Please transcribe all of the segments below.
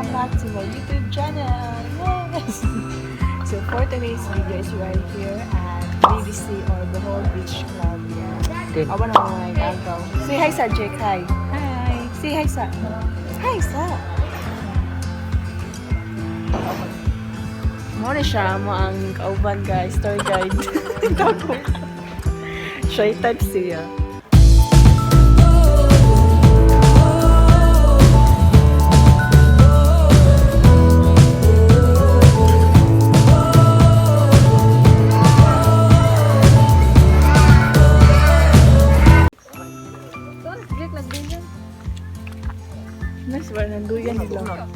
welcome back to my YouTube channel. Yes! So for today's video is right here at BBC or Bohol Beach Club. Yeah. Awan na mga Panglao. Say hi sa Jake, hi. Hi. Say hi sa. Hi sa. Mo na siya mo ang kauban guys, tour guide. Shy type siya. Nice ba? Nanduyan nila.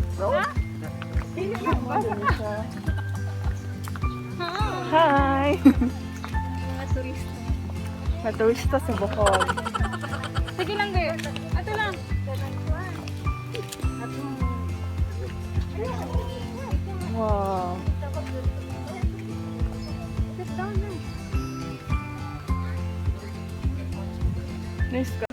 Hi! Maturista sa Bohol. Sige lang girl. Ato lang. Wow. Nice ka.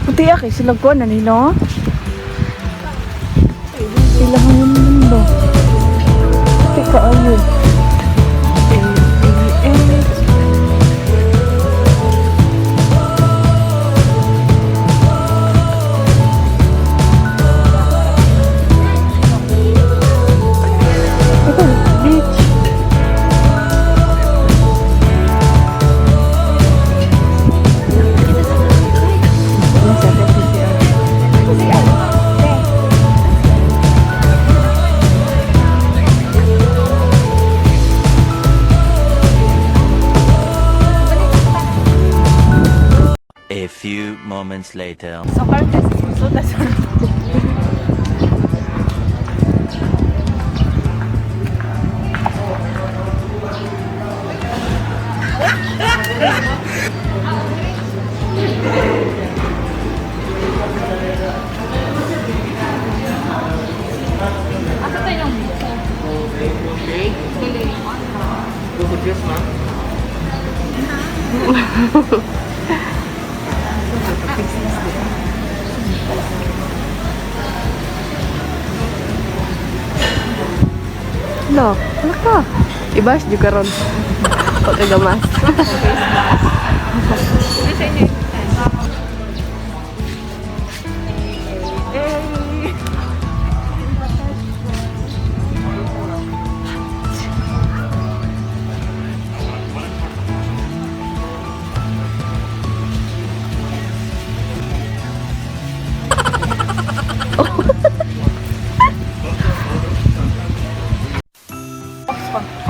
Puti aki, sila ko na nino. Sila hangin mundo. Puti ka ayun. Ito, beach. A few moments later. So, Cartes, so that's Asa tayo yung buko? Buko juice, ma'am. no, wala ka. Ibas juga ron. Pagkagamas. Hindi sa inyo.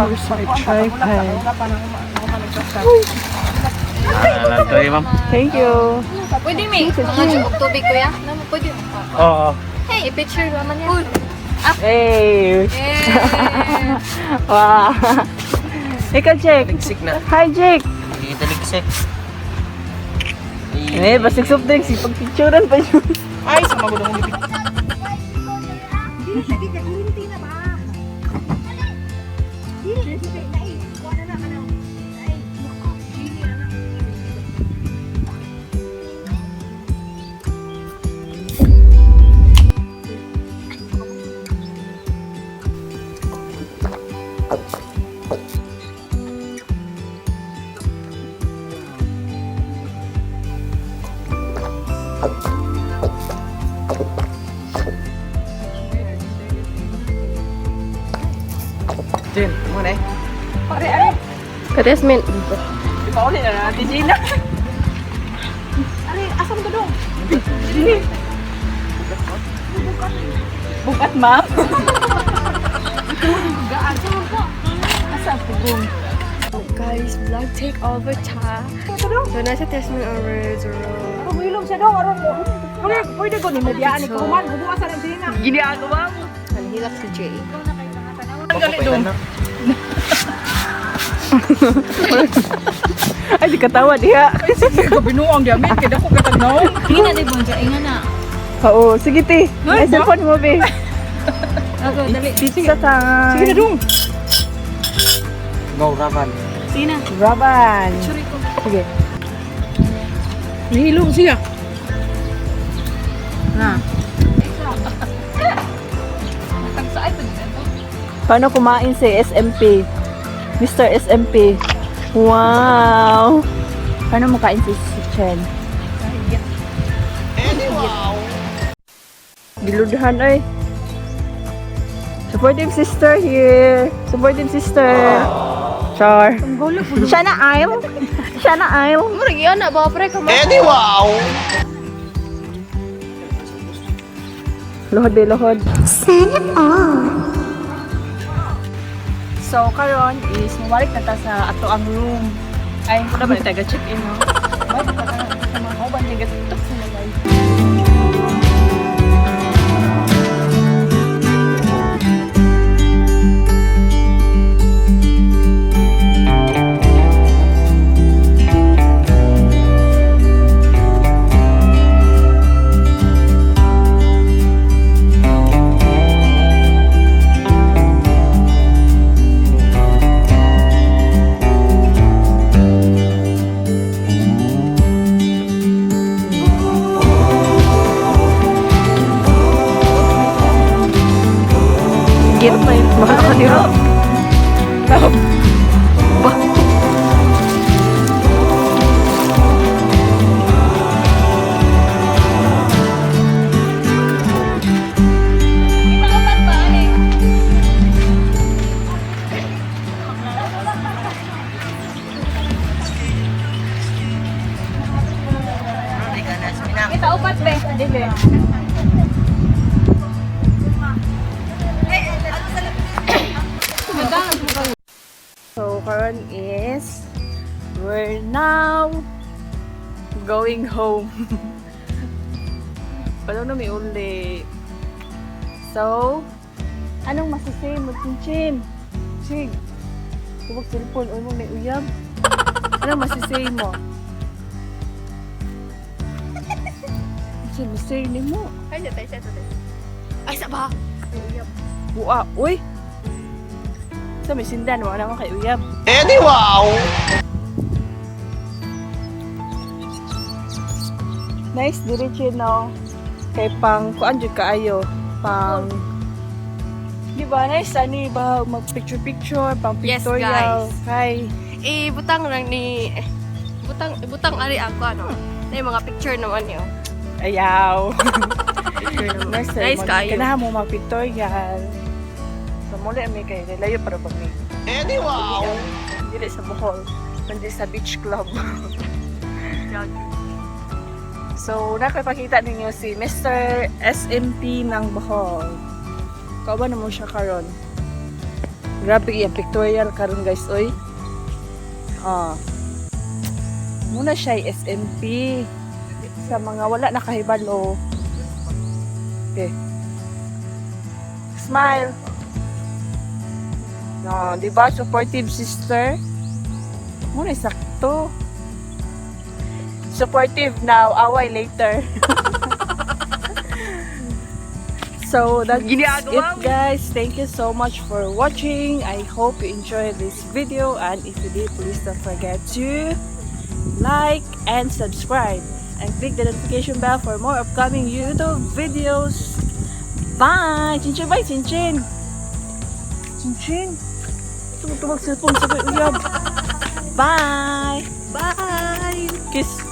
Here's my tripod. Lantoy, ma'am. Thank you. Pwede may mga tubig ko ya? Pwede. Oo. Hey, i-picture naman yan. Hey! Yeah. Wow! Ikaw, Jake. Ligsik na. Hi, Jake. Hindi kita ligsik. Eh, basig soft drinks. Ipag-picturean pa yun. Ay, sa magulong mo bibig. Chen, muna eh. Pare, ay. Kata Yasmin. Ipauli na natin, Gina. Ari, asam ka dong? Bukat, ma'am. Gaan siya po. Asa ang pugong? Guys, vlog take over ta. So, nasa Yasmin already. Arong ilong siya dong, arong. Pwede ko ni Mediaan, ikaw man. Hubukasan ang Gina. Giniagawa mo. Hilak si Jay. gali dong. na. Ay, di katawa diha. Sige, binuang diamin. Kaya ko katagnaw. Ina di bonja, inga na. Oo, sige ti. Ay, cellphone mo be. Ako, dali. Pizza time. Sige na dong. Go, raban. Sige na. Raban. Suri ko. Sige. Nahilong siya. Na. Tagsaay pa din ito. Paano kumain si SMP? Mr. SMP. Wow! Paano makain si Chen? Giludhan ay. Supportive sister here. Supportive sister. Char. Siya na aisle. Siya na aisle. Murag yan na. Baka pre ka mo. Lohod be, lohod. So, karon is mawalik na ta sa ato ang room. Ay, wala ba taga-check-in, no? Balik na ta sa mga kauban niya gatok sa mga guys. Git pa yun. Makakadiro. Kita upat be. Dili. So, karon is we're now going home. Paano na may uli? So, anong masasay mo, Chin? Sig, tubag cellphone, o mo may uyab. Anong masasay mo? Chin, masasay ni mo. Ay, siya. Ay, saba. Buwa, uy! Sa may sindan, wala mo kay uyab. Nice, diretso no. Kay pang, kuan jud kaayo. Pang, di ba, nice, ani ba, mag-picture-picture, pang Yes, pictorial. Kay, Butang lang ni... Butang ari ako, ano. Na yung mga picture naman yun. ayaw. Picture naman. Nice, Nice kayo. Kanahan mo mag-pictorial. So, muli may kayo, nilayo para pag may. Wow! Hindi sa Bohol, hindi sa beach club. So, nakapakita ninyo si Mr. SMP ng Bohol. Kauban na mo siya karon. Grabe yung pictorial karon guys, oy. Muna siya ay SMP. Sa mga wala nakahibalo. Okay. Smile. No, di ba? Supportive sister. Muna sakto. Supportive now, away later. So that's it guys. Thank you so much for watching. I hope you enjoyed this video, and if you did, please don't forget to like and subscribe and click the notification bell for more upcoming YouTube videos. Bye! Chinchin, bye Chinchin! Chinchin! Tubag cellphone sa uyab. Bye! Bye! Kiss!